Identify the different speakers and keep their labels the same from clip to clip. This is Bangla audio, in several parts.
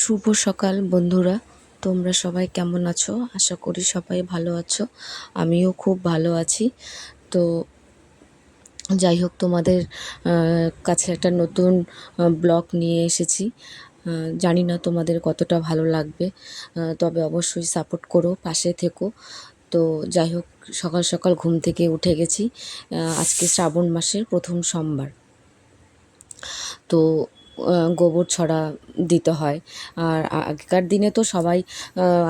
Speaker 1: শুভ সকাল বন্ধুরা, তোমরা সবাই কেমন আছো? আশা করি সবাই ভালো আছো। আমিও খুব ভালো আছি। তো যাই হোক, তোমাদের কাছে একটা নতুন ব্লগ নিয়ে এসেছি। জানি না তোমাদের কতটা ভালো লাগবে, তবে অবশ্যই সাপোর্ট করো, পাশে থেকো। তো যাই হোক, সকাল সকাল ঘুম থেকে উঠে গেছি। আজকে শ্রাবণ মাসের প্রথম সোমবার। তো গোবর ছড়া দিতে হয়। আর আগেকার দিনে তো সবাই,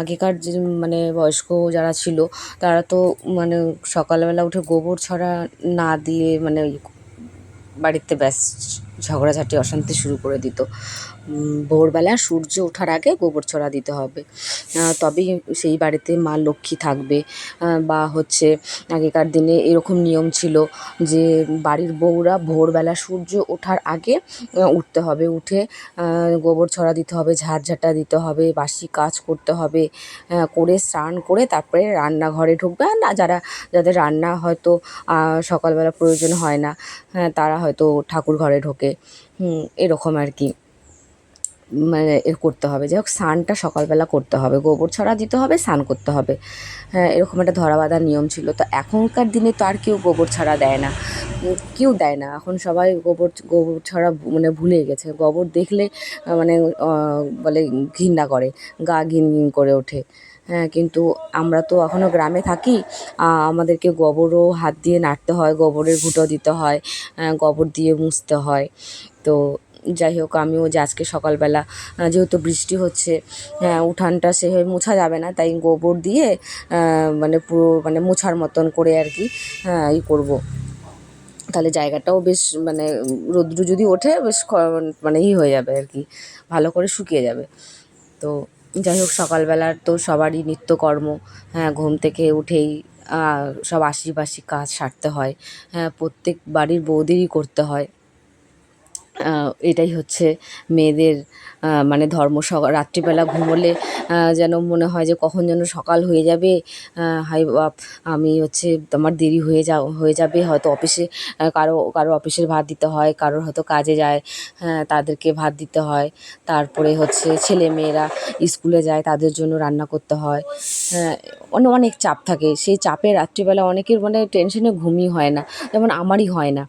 Speaker 1: আগেকার যে মানে বয়স্ক যারা ছিল তারা তো মানে সকালবেলা উঠে গোবর ছড়া না দিয়ে মানে বাড়িতে ব্যাস ঝগড়াঝাটি অশান্তি শুরু করে দিত। ভোরবেলা সূর্য ওঠার আগে গোবর ছড়া দিতে হবে, তবেই সেই বাড়িতে মা লক্ষ্মী থাকবে। বা হচ্ছে আগেকার দিনে এরকম নিয়ম ছিল যে বাড়ির বউরা ভোরবেলা সূর্য ওঠার আগে উঠতে হবে, উঠে গোবর ছড়া দিতে হবে, ঝাড়ঝাঁটা দিতে হবে, বাসি কাজ করতে হবে, করে স্নান করে তারপরে রান্নাঘরে ঢুকবে। আর না, যাদের রান্না হয়তো সকালবেলা প্রয়োজন হয় না, তারা হয়তো ঠাকুর ঘরে ঢোকে, এরকম আর কি। মানে করতে হবে। যাই হোক, স্নানটা সকালবেলা করতে হবে, গোবর ছড়া দিতে হবে, স্নান করতে হবে। হ্যাঁ, এরকম একটা ধরাবাঁধা নিয়ম ছিল। তো এখনকার দিনে তো আর কেউ গোবর ছড়া দেয় না, কেউ দেয় না। এখন সবাই গোবর ছড়া মানে ভুলে গেছে। গোবর দেখলে মানে বলে ঘৃণা করে, গা ঘিন ঘিন করে ওঠে। হ্যাঁ, কিন্তু আমরা তো এখনও গ্রামে থাকি। আমাদেরকে গোবরও হাত দিয়ে নাড়তে হয়, গোবরের ঘুঁটো দিতে হয়, গোবর দিয়ে মুছতে হয়। তো যাই হোক, আমিও যে আজকে সকালবেলা যেহেতু বৃষ্টি হচ্ছে, উঠানটা সেভাবে মোছা যাবে না, তাই গোবর দিয়ে মানে পুরো মানে মোছার মতন করে আর কি করবো। তাহলে জায়গাটাও বেশ মানে রৌদ্র যদি ওঠে বেশ মানে হয়ে যাবে আর কি, ভালো করে শুকিয়ে যাবে। তো যাই হোক, সকালবেলার তো সবারই নিত্যকর্ম। হ্যাঁ, ঘুম থেকে উঠেই সব আশিপাশি কাজ সারতে হয়। হ্যাঁ, প্রত্যেক বাড়ির বউদেরই করতে হয়। এটাই হচ্ছে মেয়েদের মানে ধর্ম। রাত্রিবেলা ঘুমোলে যেন মনে হয় যে কখন যেন সকাল হয়ে যাবে। হাই বাপ, আমি হচ্ছে আমার দেরি হয়ে যাবে হয়তো অফিসে। কারো অফিসের ভাত দিতে হয়, কারোর হয়তো কাজে যায়, হ্যাঁ, তাদেরকে ভাত দিতে হয়। তারপরে হচ্ছে ছেলে মেয়েরা স্কুলে যায়, তাদের জন্য রান্না করতে হয়। হ্যাঁ, অনেক চাপ থাকে। সেই চাপে রাত্রিবেলা অনেকের মানে টেনশনে ঘুমই হয় না, যেমন আমারই হয় না।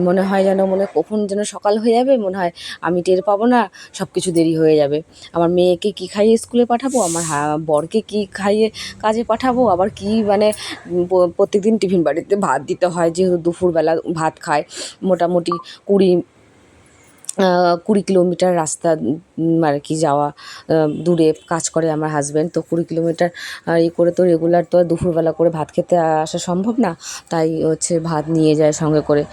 Speaker 1: মনে হয় যেন কখন যেন সকাল হয়ে যাবে, মনে হয় আমি টের পাবো না, সব কিছু দেরি হয়ে যাবে। আমার মেয়েকে কী খাইয়ে স্কুলে পাঠাবো, আমার বরকে কী খাইয়ে কাজে পাঠাবো, আবার কী মানে প্রত্যেকদিন টিফিন বাড়িতে ভাত দিতে হয়, যেহেতু দুপুরবেলা ভাত খায়। মোটামুটি 20 কিলোমিটার রাস্তা আর কি যাওয়া, দূরে কাজ করে আমার হাজব্যান্ড। তো 20 কিলোমিটার করে তো রেগুলার তো আর দুপুরবেলা করে ভাত খেতে আসা সম্ভব না, তাই হচ্ছে ভাত নিয়ে যায় সঙ্গে করে।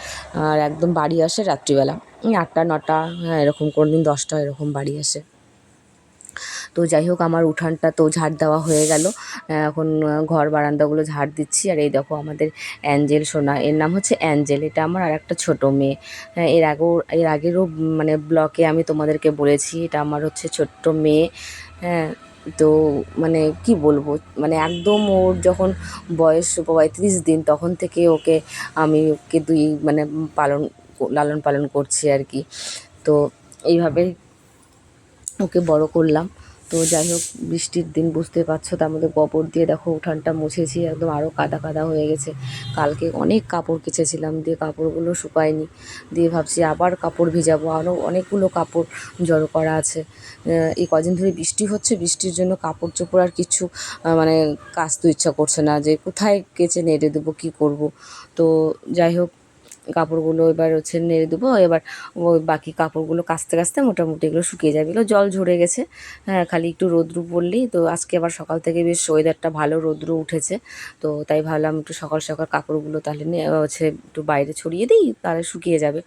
Speaker 1: আর একদম বাড়ি আসে রাত্রিবেলা 8টা 9টা, হ্যাঁ, এরকম কোনো দিন 10টা এরকম বাড়ি আসে। তো যাই হোক, আমার উঠানটা তো ঝাড় দেওয়া হয়ে গেল। এখন ঘর বারান্দাগুলো ঝাড় দিচ্ছি। আর এই দেখো আমাদের অ্যাঞ্জেল সোনা, এর নাম হচ্ছে অ্যাঞ্জেল, এটা আমার আর একটা ছোটো মেয়ে। হ্যাঁ, এর আগেরও মানে ব্লকে আমি তোমাদেরকে বলেছি, এটা আমার হচ্ছে ছোট্ট মেয়ে। হ্যাঁ, তো মানে কি বলবো, মানে একদম ওর যখন বয়স 35 দিন তখন থেকে ওকে দুই মানে লালন পালন করছি আর কি। তো এইভাবে ওকে বড় করলাম। তো যাই হোক, বৃষ্টির দিন বুঝতে পারছো, তার মধ্যে গোবর দিয়ে দেখো উঠানটা মুছেছি, একদম আরও কাদা কাদা হয়ে গেছে। কালকে অনেক কাপড় কেচেছিলাম, দিয়ে কাপড়গুলো শুকায়নি, দিয়ে ভাবছি আবার কাপড় ভিজাবো, আরও অনেকগুলো কাপড় জড়ো করা আছে। এই কদিন ধরে বৃষ্টি হচ্ছে, বৃষ্টির জন্য কাপড় চোপড় আর কিছু মানে কাচতে ইচ্ছা করছে না, যে কোথায় কেচে নেড়ে দেবো, কী করব। তো যাই হোক, কাপড়গুলো এবার হচ্ছে নেড়ে দেবো। এবার ওই বাকি কাপড়গুলো কাচতে কাচতে মোটামুটি এগুলো শুকিয়ে যাবে, এগুলো জল ঝরে গেছে। হ্যাঁ, খালি একটু রৌদ্র পড়লেই তো। আজকে আবার সকাল থেকে বেশ ওয়েদারটা ভালো, রৌদ্র উঠেছে। তো তাই ভাবলাম একটু সকাল সকাল কাপড়গুলো তাহলে নিয়ে হচ্ছে একটু বাইরে ছড়িয়ে দিই, তাহলে শুকিয়ে যাবে।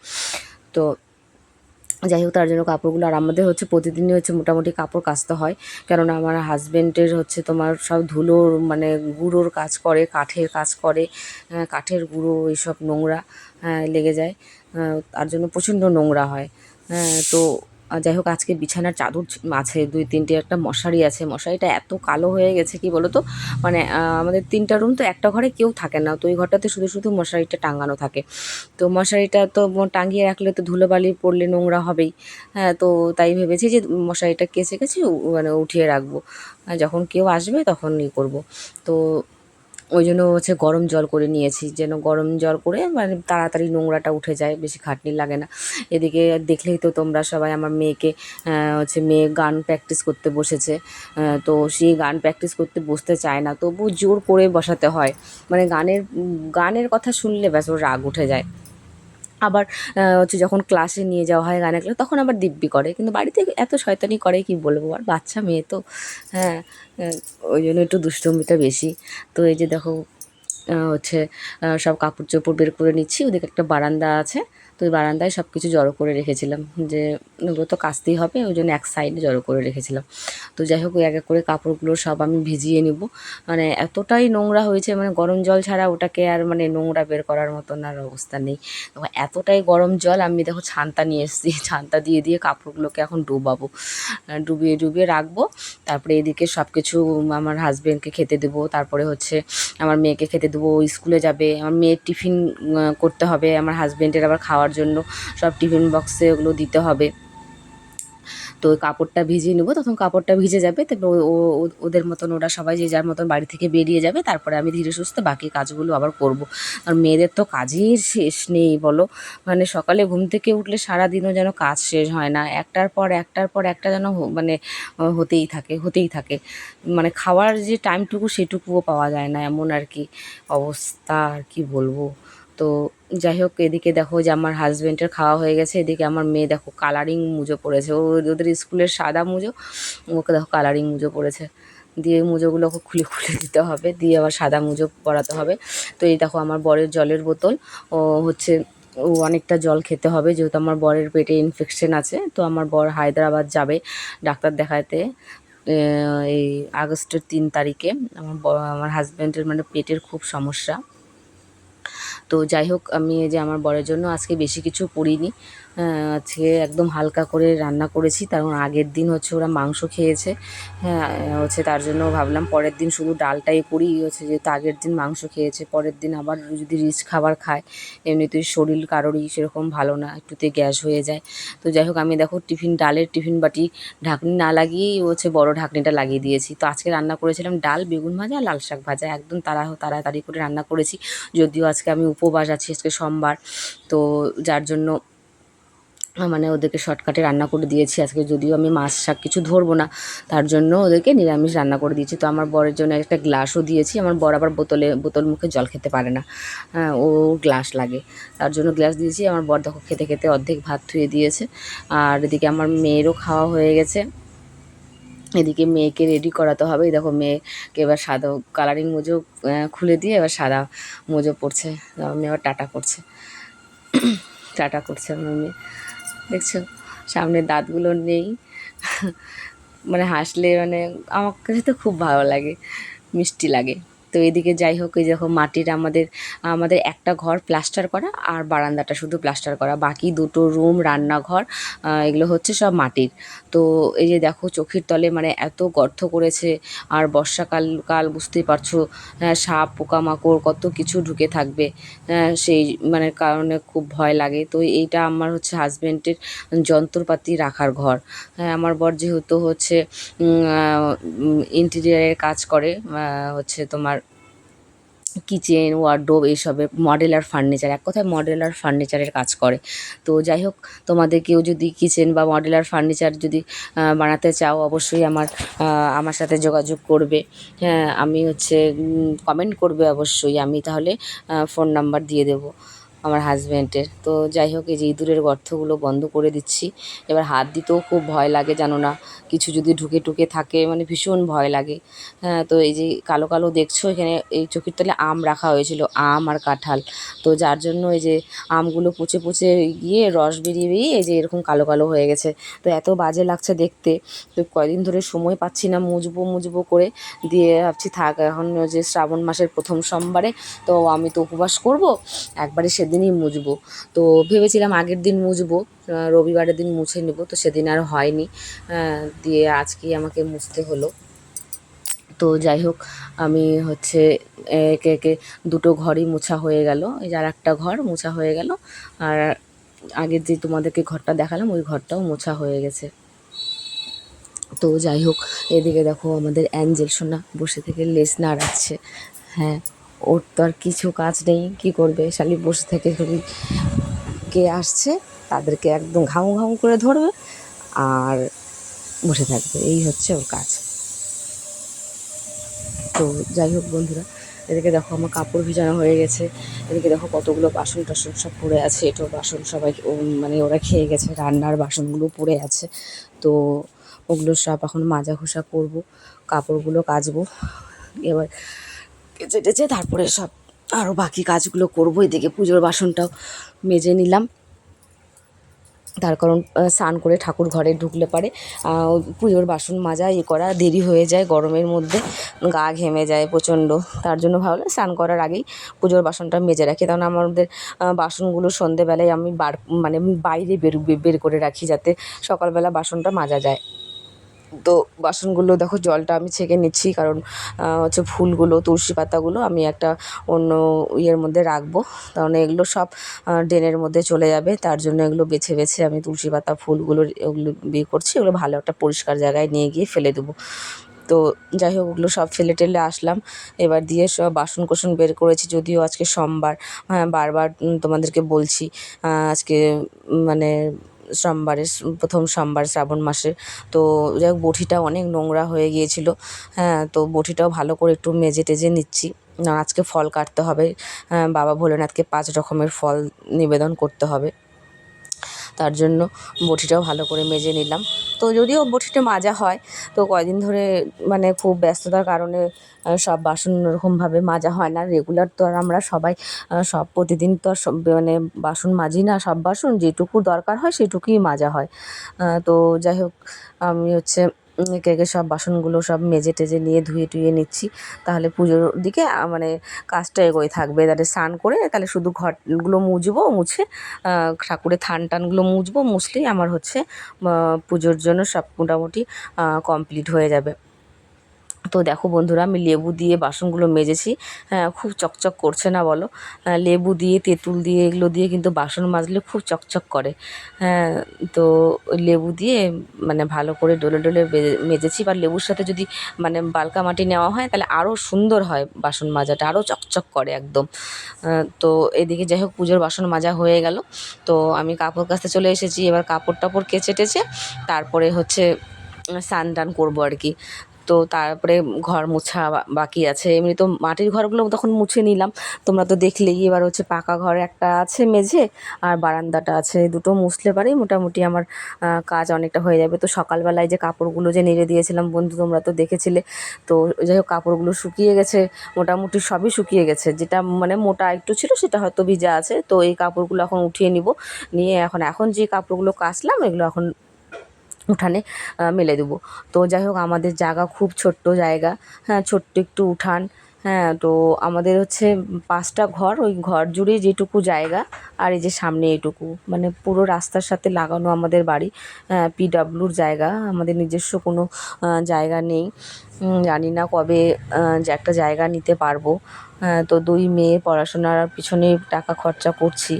Speaker 1: তো যাই হোক, তার জন্য কাপড়গুলো, আর আমাদের হচ্ছে প্রতিদিনই হচ্ছে মোটামুটি কাপড় কাচতে হয়, কেননা আমার হাজব্যান্ডের হচ্ছে তোমার সব ধুলোর মানে গুঁড়োর কাজ করে, কাঠের কাজ করে, কাঠের গুঁড়ো এইসব নোংরা লেগে যায়, তার জন্য প্রচণ্ড নোংরা হয়। হ্যাঁ, তো যাই হোক, আজকে বিছানার চাদর আছে 2-3টে, একটা মশারি আছে। মশারিটা এত কালো হয়ে গেছে কি বলো তো, মানে আমাদের 3টা রুম, তো একটা ঘরে কেউ থাকে না, তো ওই ঘরটাতে শুধু শুধু মশারিটা টাঙানো থাকে। তো মশারিটা তো টাঙিয়ে রাখলে তো ধুলোবালি পড়লে নোংরা হবেই। হ্যাঁ, তো তাই ভেবেছি যে মশারিটা কেচে কেচে মানে উঠিয়ে রাখবো, যখন কেউ আসবে তখন করবো। তো ওই জন্য হচ্ছে গরম জল করে নিয়েছি, যেন গরম জল করে মানে তাড়াতাড়ি নোংরাটা উঠে যায়, বেশি খাটনি লাগে না। এদিকে দেখলেই তো তোমরা সবাই আমার মেয়েকে, হচ্ছে মেয়ে গান প্র্যাকটিস করতে বসেছে। তো সেই গান প্র্যাকটিস করতে বসতে চায় না, তবু জোর করে বসাতে হয়। মানে গানের কথা শুনলে ব্যাস ওর রাগ উঠে যায়। আবার হচ্ছে যখন ক্লাসে নিয়ে যাওয়া হয় গানের ক্লাস, তখন আবার দিব্যি করে, কিন্তু বাড়িতে এত শয়তানি করে কি বলবো, আর বাচ্চা মেয়ে তো। হ্যাঁ, ওই জন্য একটু দুষ্টুমিটা বেশি। তো এই যে দেখো, হচ্ছে সব কাপড় চোপড় বের করে নিচ্ছি। ওদিকে একটা বারান্দা আছে, তো ওই বারান্দায় সব কিছু জড়ো করে রেখেছিলাম, যে ওগুলো তো কাচতেই হবে, ওই জন্য এক সাইডে জড়ো করে রেখেছিলাম। তো যাই হোক, ওই এক এক করে কাপড়গুলো সব আমি ভিজিয়ে নিব। মানে এতটাই নোংরা হয়েছে, মানে গরম জল ছাড়া ওটাকে আর মানে নোংরা বের করার মতন আর অবস্থা নেই। দেখো এতটাই গরম জল, আমি দেখো ছানটা নিয়ে এসেছি, ছানটা দিয়ে দিয়ে কাপড়গুলোকে এখন ডুবাবো, ডুবিয়ে ডুবিয়ে রাখবো। তারপরে এদিকে সব কিছু আমার হাজবেন্ডকে খেতে দেবো, তারপরে হচ্ছে আমার মেয়েকে খেতে দেবো, ও স্কুলে যাবে। আমার মেয়ের টিফিন করতে হবে, আমার হাজবেন্ডের আবার খাওয়ার জন্য সব টিফিন বক্সে ওগুলো দিতে হবে। তো ওই কাপড়টা ভিজিয়ে নেবো, তখন কাপড়টা ভিজে যাবে, তারপর ওদের মতন ওরা সবাই যে যার মতন বাড়ি থেকে বেরিয়ে যাবে, তারপরে আমি ধীরে সুস্থে বাকি কাজগুলো আবার করব। আর মেয়েদের তো কাজের শেষ নেই বলো, মানে সকালে ঘুম থেকে উঠলে সারাদিনও যেন কাজ শেষ হয় না, একটার পর একটা যেন মানে হতেই থাকে হতেই থাকে। মানে খাওয়ার যে টাইমটুকু সেটুকুও পাওয়া যায় না, এমন আর কি অবস্থা, আর কি বলবো। তো যাই হোক, এদিকে দেখো যে আমার হাজব্যান্ডের খাওয়া হয়ে গেছে, এদিকে আমার মেয়ে দেখো কালারিং মুজো পড়েছে, ওদের স্কুলের সাদা মুজো, ওকে দেখো কালারিং মুজো পড়েছে। দিয়ে মুজোগুলো ওকে খুলে খুলে দিতে হবে, দিয়ে আবার সাদা মুজো পরাতে হবে। তো এই দেখো আমার বরের জলের বোতল, ও হচ্ছে ও অনেকটা জল খেতে হবে, যেহেতু আমার বরের পেটে ইনফেকশন আছে। তো আমার বর হায়দ্রাবাদ যাবে ডাক্তার দেখাতে এই আগস্টের 3 তারিখে। আমার হাজব্যান্ডের মানে পেটের খুব সমস্যা। তো যাই হোক, আমি এই যে আমার বরের জন্য আজকে বেশি কিছু করিনি, আজকে একদম হালকা করে রান্না করেছি, কারণ আগের দিন হচ্ছে ওরা মাংস খেয়েছে। হ্যাঁ, হচ্ছে তার জন্য ভাবলাম পরের দিন শুধু ডালটাই করি, হচ্ছে যেহেতু আগের দিন মাংস খেয়েছে, পরের দিন আবার যদি রিচ খাবার খায়, এমনিতেই শরীর কারোরই সেরকম ভালো না, একটুতে গ্যাস হয়ে যায়। তো যাই হোক, আমি দেখো ডালের টিফিন বাটি ঢাকনি না লাগিয়েই হচ্ছে বড় ঢাকনিটা লাগিয়ে দিয়েছি। তো আজকে রান্না করেছিলাম ডাল, বেগুন ভাজা, লাল শাক ভাজা, একদম তাড়াতাড়ি করে রান্না করেছি। যদিও আজকে আমি উপবাস আছি, আজকে সোমবার, তো যার জন্য মানে ওদেরকে শর্টকাটে রান্না করে দিয়েছি আজকে, যদিও আমি মাছ শাক কিছু ধরবো না, তার জন্য ওদেরকে নিরামিষ রান্না করে দিয়েছি। তো আমার বরের জন্য একটা গ্লাসও দিয়েছি, আমার বর আবার বোতল মুখে জল খেতে পারে না, হ্যাঁ, ও গ্লাস লাগে, তার জন্য গ্লাস দিয়েছি। আমার বর দেখো খেতে খেতে অর্ধেক ভাত ধুয়ে দিয়েছে। আর এদিকে আমার মেয়েরও খাওয়া হয়ে গেছে, এদিকে মেয়েকে রেডি করাতে হবে। এই দেখো মেয়েকে এবার সাদা কালারিং মোজো খুলে দিয়ে এবার সাদা মোজো পরছে, আমার মেয়ে আবার টাটা করছে, টাটা করছে আমার মেয়ে, দেখছো সামনের দাঁতগুলো নেই, মানে হাসলে মানে আমার কাছে তো খুব ভালো লাগে, মিষ্টি লাগে। তো এদিকে যাই হোক, এই দেখো মাটির আমাদের আমাদের একটা ঘর প্লাস্টার করা, আর বারান্দাটা শুধু প্লাস্টার করা, বাকি দুটো রুম রান্নাঘর এগুলো হচ্ছে সব মাটির। তো এই যে দেখো চোখের তলে মানে এত গর্ত করেছে, আর কাল বুঝতেই পারছো, সাপ পোকামাকড় কত কিছু ঢুকে থাকবে, সেই মানে কারণে খুব ভয় লাগে। তো এইটা আমার হচ্ছে হাজব্যান্ডের যন্ত্রপাতি রাখার ঘর। হ্যাঁ, আমার বর যেহেতু হচ্ছে ইন্টেরিয়ারের কাজ করে, হচ্ছে তোমার কিচেন ওয়ারড্রোব এইসবের মডেলার ফার্নিচার, এক কথায় মডেলার ফার্নিচারের কাজ করে। তো যাই হোক, তোমাদের কেউ যদি কিচেন বা মডেলার ফার্নিচার যদি বানাতে চাও, অবশ্যই আমার সাথে যোগাযোগ করবে। হ্যাঁ, আমি হচ্ছে কমেন্ট করবে অবশ্যই, আমি তাহলে ফোন নাম্বার দিয়ে দেবো আমার হাজব্যান্ডের। তো যাই হোক, এই যে ইঁদুরের গর্তগুলো বন্ধ করে দিচ্ছি। এবার হাত দিতেও খুব ভয় লাগে, জানো না, কিছু যদি ঢুকে টুকে থাকে মানে ভীষণ ভয় লাগে। হ্যাঁ, তো এই যে কালো কালো দেখছো, এখানে এই চোখের তলে আম রাখা হয়েছিল, আম আর কাঁঠাল। তো যার জন্য এই যে আমগুলো পচে পচে গিয়ে রস বেরিয়ে বেরিয়ে এই যে এরকম কালো কালো হয়ে গেছে। তো এত বাজে লাগছে দেখতে, তো কয়দিন ধরে সময় পাচ্ছি না মুজবো করে, দিয়ে ভাবছি থাক, এখন যে শ্রাবণ মাসের প্রথম সোমবারে তো আমি তো উপবাস করব, একবারে সেদিন দিনই মুছবো। তো ভেবেছিলাম আগের দিন মুছবো, রবিবারের দিন মুছে নেব, তো সেদিন আর হয়নি। দিয়ে আজকেই আমাকে মুছতে হলো। তো যাই হোক, আমি হচ্ছে একে একে দুটো ঘরই মোছা হয়ে গেল, এই যে আর একটা ঘর মোছা হয়ে গেল, আর আগের যে তোমাদেরকে ঘরটা দেখালাম ওই ঘরটাও মোছা হয়ে গেছে। তো যাই হোক, এদিকে দেখো আমাদের অ্যাঞ্জেল সোনা বসে থেকে লেজ নাড়াচ্ছে। হ্যাঁ, ওর তো আর কিছু কাজ নেই, কী করবে, শালি বসে থেকে খালি কে আসছে তাদেরকে একদম ঘামু ঘামু করে ধরবে আর বসে থাকবে, এই হচ্ছে ওর কাজ। তো যাই হোক বন্ধুরা, এদিকে দেখো আমার কাপড় ভিজানো হয়ে গেছে, এদিকে দেখো কতগুলো বাসন টাসন সব পড়ে আছে, এঁটো বাসন সবাই মানে ওরা খেয়ে গেছে, রান্নার বাসনগুলো পড়ে আছে। তো ওগুলো সব এখন মাজা ঘষা করবো, কাপড়গুলো কাচবো, এবার কেচে টেচে তারপরে সব আরও বাকি কাজগুলো করবো। এদিকে পুজোর বাসনটাও মেজে নিলাম, তার কারণ স্নান করে ঠাকুর ঘরে ঢুকলে পারে পুজোর বাসন মাজা করা দেরি হয়ে যায়, গরমের মধ্যে গা ঘেমে যায় প্রচণ্ড। তার জন্য ভাবলাম স্নান করার আগেই পুজোর বাসনটা মেজে রাখি, কারণ আমাদের বাসনগুলো সন্ধেবেলায় আমি মানে বাইরে বের করে রাখি, যাতে সকালবেলা বাসনটা মাজা যায়। তো বাসনগুলো দেখো জলটা আমি ছেঁকে নিচ্ছি, কারণ হচ্ছে ফুলগুলো, তুলসী পাতাগুলো আমি একটা অন্য ইয়ের মধ্যে রাখবো, কারণ এগুলো সব ড্রেনের মধ্যে চলে যাবে। তার জন্য এগুলো বেছে বেছে আমি তুলসী পাতা ফুলগুলো ওগুলো করছি, ওগুলো ভালো একটা পরিষ্কার জায়গায় নিয়ে গিয়ে ফেলে দেবো। তো যাই হোক, ওগুলো সব ফেলে টেলে আসলাম, এবার দিয়ে সব বাসন কোসন বের করেছি। যদিও আজকে সোমবার, হ্যাঁ বারবার তোমাদেরকে বলছি, আজকে মানে সোমবারের প্রথম সোমবার শ্রাবণ মাসের। তো যাই হোক, বঁটিটা অনেক নোংরা হয়ে গিয়েছিলো, হ্যাঁ তো বঁটিটাও ভালো করে একটু মেজে টেজে নিচ্ছি। আজকে ফল কাটতে হবে, বাবা ভোলেনাথকে 5 রকমের ফল নিবেদন করতে হবে, তার জন্য বঁটিটাও ভালো করে মেজে নিলাম। তো যদিও বঁটিটা মাজা হয়, তো কয়দিন ধরে মানে খুব ব্যস্ততার কারণে সব বাসন ওরকমভাবে মাজা হয় না। রেগুলার তো আর আমরা সবাই সব প্রতিদিন তো আর সব মানে বাসন মাজি না, সব বাসন যেটুকু দরকার হয় সেটুকুই মাজা হয়। তো যাই হোক, আমি হচ্ছে একে একে সব বাসনগুলো সব মেজে টেজে নিয়ে ধুয়ে টুয়ে নিচ্ছি, তাহলে পুজোর দিকে মানে কাজটা এগোয় থাকবে। তাহলে স্নান করে তাহলে শুধু ঘরগুলো মুছবো, মুছে ঠাকুরের থান টানগুলো মুছবো, মুছলেই আমার হচ্ছে পুজোর জন্য সব মোটামুটি কমপ্লিট হয়ে যাবে। তো দেখো বন্ধুরা, আমি লেবু দিয়ে বাসনগুলো মেজেছি, খুব চকচক করছে না বলো? লেবু দিয়ে, তেঁতুল দিয়ে, এগুলো দিয়ে কিন্তু বাসন মাজলে খুব চকচক করে। হ্যাঁ, তো ওই লেবু দিয়ে মানে ভালো করে ডলে ডলে মেজেছি, বা লেবুর সাথে যদি মানে বালকা মাটি নেওয়া হয় তাহলে আরও সুন্দর হয়, বাসন মাজাটা আরও চকচক করে একদম। তো এদিকে যাই হোক, পুজোর বাসন মাজা হয়ে গেল, তো আমি কাপড় কাচতে চলে এসেছি। এবার কাপড় টাপড় কেচে টেচে তারপরে হচ্ছে স্নান টান করবো আর কি। তো তারপরে ঘর মোছা বাকি আছে। এমনি তো মাটির ঘরগুলো তখন মুছে নিলাম, তোমরা তো দেখলেই। এবার হচ্ছে পাকা ঘর একটা আছে মেঝে, আর বারান্দাটা আছে, দুটো মুছলে পারেই মোটামুটি আমার কাজ অনেকটা হয়ে যাবে। তো সকালবেলায় যে কাপড়গুলো যে নেড়ে দিয়েছিলাম বন্ধু, তোমরা তো দেখেছিলে। তো যাই হোক, কাপড়গুলো শুকিয়ে গেছে, মোটামুটি সবই শুকিয়ে গেছে। যেটা মানে মোটা একটু ছিল সেটা হয়তো ভিজা আছে। তো এই কাপড়গুলো এখন উঠিয়ে নিব, নিয়ে এখন যে কাপড়গুলো কাচলাম এগুলো এখন উঠানে মেলে দেবো। তো যাই হোক, আমাদের জায়গা খুব ছোট্ট জায়গা, হ্যাঁ ছোট্ট একটু উঠান। হ্যাঁ, তো আমাদের হচ্ছে 5টা ঘর, ওই ঘর জুড়ে যেটুকু জায়গা, আর এই যে সামনে এইটুকু, মানে পুরো রাস্তার সাথে লাগানো আমাদের বাড়ি। পিডাব্লিউর জায়গা, আমাদের নিজস্ব কোনো জায়গা নেই। জানি না কবে যে একটা জায়গা নিতে পারবো। তো 2 মেয়ে পড়াশোনার পিছনে টাকা খরচা করছি,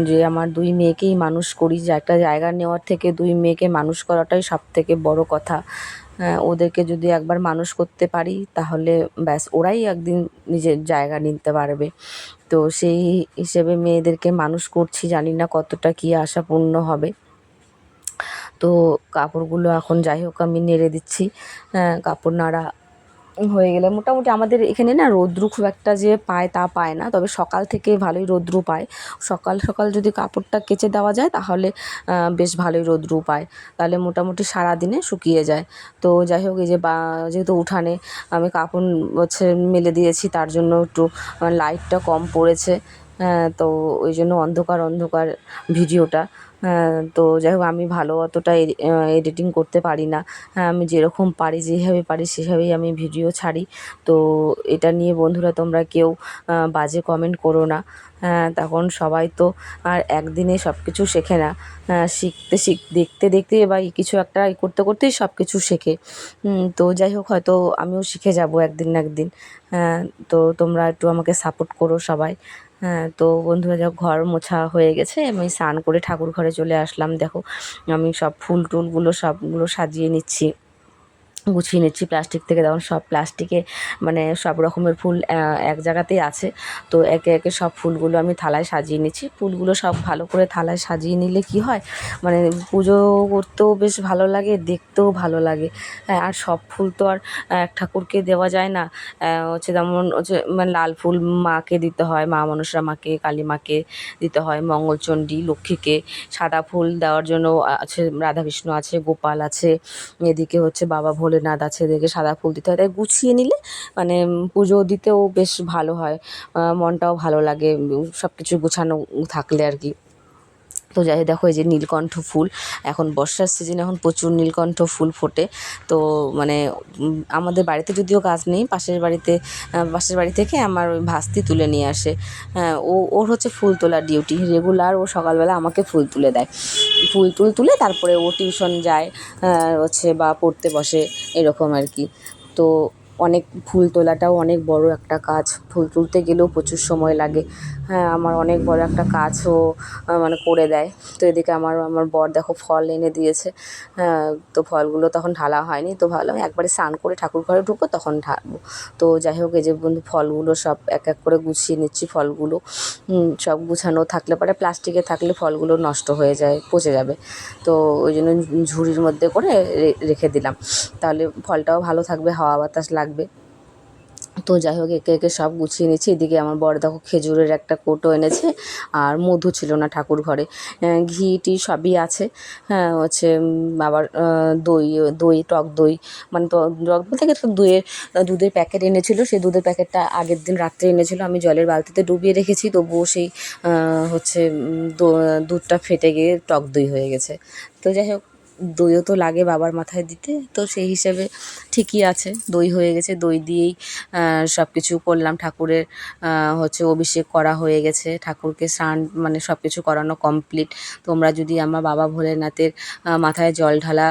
Speaker 1: যে আমার 2 মেয়েকেই মানুষ করি, যে একটা জায়গা নেওয়ার থেকে 2 মেয়েকে মানুষ করাটাই সবথেকে বড় কথা। ওদেরকে যদি একবার মানুষ করতে পারি তাহলে ব্যাস, ওরাই একদিন নিজের জায়গা নিতে পারবে। তো সেই হিসেবে মেয়েদেরকে মানুষ করছি, জানি না কতটা কী আশা পূর্ণ হবে। তো কাপড়গুলো এখন যাই হোক আমি নেড়ে দিচ্ছি, কাপড় নাড়া হয়ে গেলে মোটামুটি আমাদের এখানে না রৌদ্র খুব একটা যে পায় তা পায় না, তবে সকাল থেকে ভালোই রৌদ্র পায়। সকাল সকাল যদি কাপড়টা কেচে দেওয়া যায় তাহলে বেশ ভালোই রৌদ্র পায়, তাহলে মোটামুটি সারাদিনে শুকিয়ে যায়। তো যাই হোক, এই যে যেহেতু উঠানে আমি কাপড় হচ্ছে মেলে দিয়েছি, তার জন্য একটু লাইটটা কম পড়েছে, তো ওই জন্য অন্ধকার অন্ধকার ভিডিওটা। তো যাই হোক আমি ভালো অতটা এডিটিং করতে পারি না। আমি যেরকম পারি যেভাবে পারি সেভাবেই আমি ভিডিও ছাড়ি। তো এটা নিয়ে বন্ধুরা তোমরা কেউ বাজে কমেন্ট করো না। তখন সবাই তো আর একদিনে সব কিছু শেখে না। দেখতে দেখতে বা কিছু একটা করতে করতেই সব কিছু শেখে। তো যাই হোক হয়তো আমিও শিখে যাব একদিন না একদিন। হ্যাঁ, তো তোমরা একটু আমাকে সাপোর্ট করো সবাই। হ্যাঁ, তো বন্ধুরা দেখো ঘর মোছা হয়ে গেছে, আমি স্নান করে ঠাকুর ঘরে চলে আসলাম। দেখো আমি সব ফুল টুলগুলো সবগুলো সাজিয়ে নিচ্ছি, গুছিয়ে নিচ্ছি প্লাস্টিক থেকে। তখন সব প্লাস্টিকে মানে সব রকমের ফুল এক জায়গাতেই আছে। তো একে একে সব ফুলগুলো আমি থালায় সাজিয়ে নিচ্ছি। ফুলগুলো সব ভালো করে থালায় সাজিয়ে নিলে কি হয়, মানে পুজো করতেও বেশ ভালো লাগে, দেখতেও ভালো লাগে। আর সব ফুল তো আর এক ঠাকুরকে দেওয়া যায় না। হচ্ছে যেমন হচ্ছে মানে লাল ফুল মাকে দিতে হয়, মা মনসা মাকে, কালী মাকে দিতে হয়, মঙ্গলচণ্ডী লক্ষ্মীকে। সাদা ফুল দেওয়ার জন্য আছে রাধাকৃষ্ণ আছে, গোপাল আছে, এদিকে হচ্ছে বাবা ভোলেনাথ আছে, এদিকে সাদা ফুল দিতে হয়। তাই গুছিয়ে নিলে মানে পুজো দিতেও বেশ ভালো হয়, মনটাও ভালো লাগে সব কিছু গোছানো থাকলে আর কি। তো যাই হোক দেখো এই যে নীলকণ্ঠ ফুল, এখন বর্ষার সিজনে এখন প্রচুর নীলকণ্ঠ ফুল ফোটে। তো মানে আমাদের বাড়িতে যদিও গাছ নেই, পাশের বাড়ি থেকে আমার ওই ভাস্তি তুলে নিয়ে আসে। হ্যাঁ, ওর হচ্ছে ফুল তোলার ডিউটি রেগুলার, ও সকালবেলা আমাকে ফুল তুলে দেয়। ফুল তুলে তারপরে ও টিউশন যায়, হচ্ছে বা পড়তে বসে, এরকম আর কি। তো অনেক ফুল তোলাটাও অনেক বড় একটা কাজ, ফুল তুলতে গেলেও প্রচুর সময় লাগে। হ্যাঁ, আমার অনেক বড় একটা কাজও মানে করে দেয়। তো এদিকে আমার বর দেখো ফল এনে দিয়েছে। হ্যাঁ, তো ফলগুলো তখন ঢালা হয়নি, তো ভাবলাম একবারে স্নান করে ঠাকুর ঘরে ঢুকবো তখন ঢালবো। তো যাই হোক এই যে বন্ধু ফলগুলো সব এক এক করে গুছিয়ে নিচ্ছি। ফলগুলো সব গুছানো থাকলে পরে, প্লাস্টিকে থাকলে ফলগুলো নষ্ট হয়ে যায়, পচে যাবে। তো ওই জন্য ঝুড়ির মধ্যে করে রেখে দিলাম, তাহলে ফলটাও ভালো থাকবে, হাওয়া বাতাস লাগবে। তো যাই হোক একে একে সব গুছিয়ে নিচ্ছি। এদিকে আমার বর দেখো খেজুরের একটা কৌটো এনেছে, আর মধু ছিল না ঠাকুর ঘরে, ঘি টি সবই আছে। হ্যাঁ, হচ্ছে আবার দই দই টক দই, মানে টক বলতে গেলে তো দুধের প্যাকেট এনেছিল। সেই দুধের প্যাকেটটা আগের দিন রাত্রে এনেছিল, আমি জলের বালতিতে ডুবিয়ে রেখেছি, তবুও সেই হচ্ছে দুধটা ফেটে গিয়ে টক দই হয়ে গেছে। তো যাই হোক দইও তো লাগে বাবার মাথায় দিতে, তো সেই হিসেবে ঠিকই আছে, দই হয়ে গেছে। দই দিয়েই সব কিছু করলাম ঠাকুরের। হচ্ছে অভিষেক করা হয়ে গেছে, ঠাকুরকে স্নান মানে সব কিছু করানো কমপ্লিট। তোমরা যদি আমার বাবা ভোলেনাথের মাথায় জল ঢালা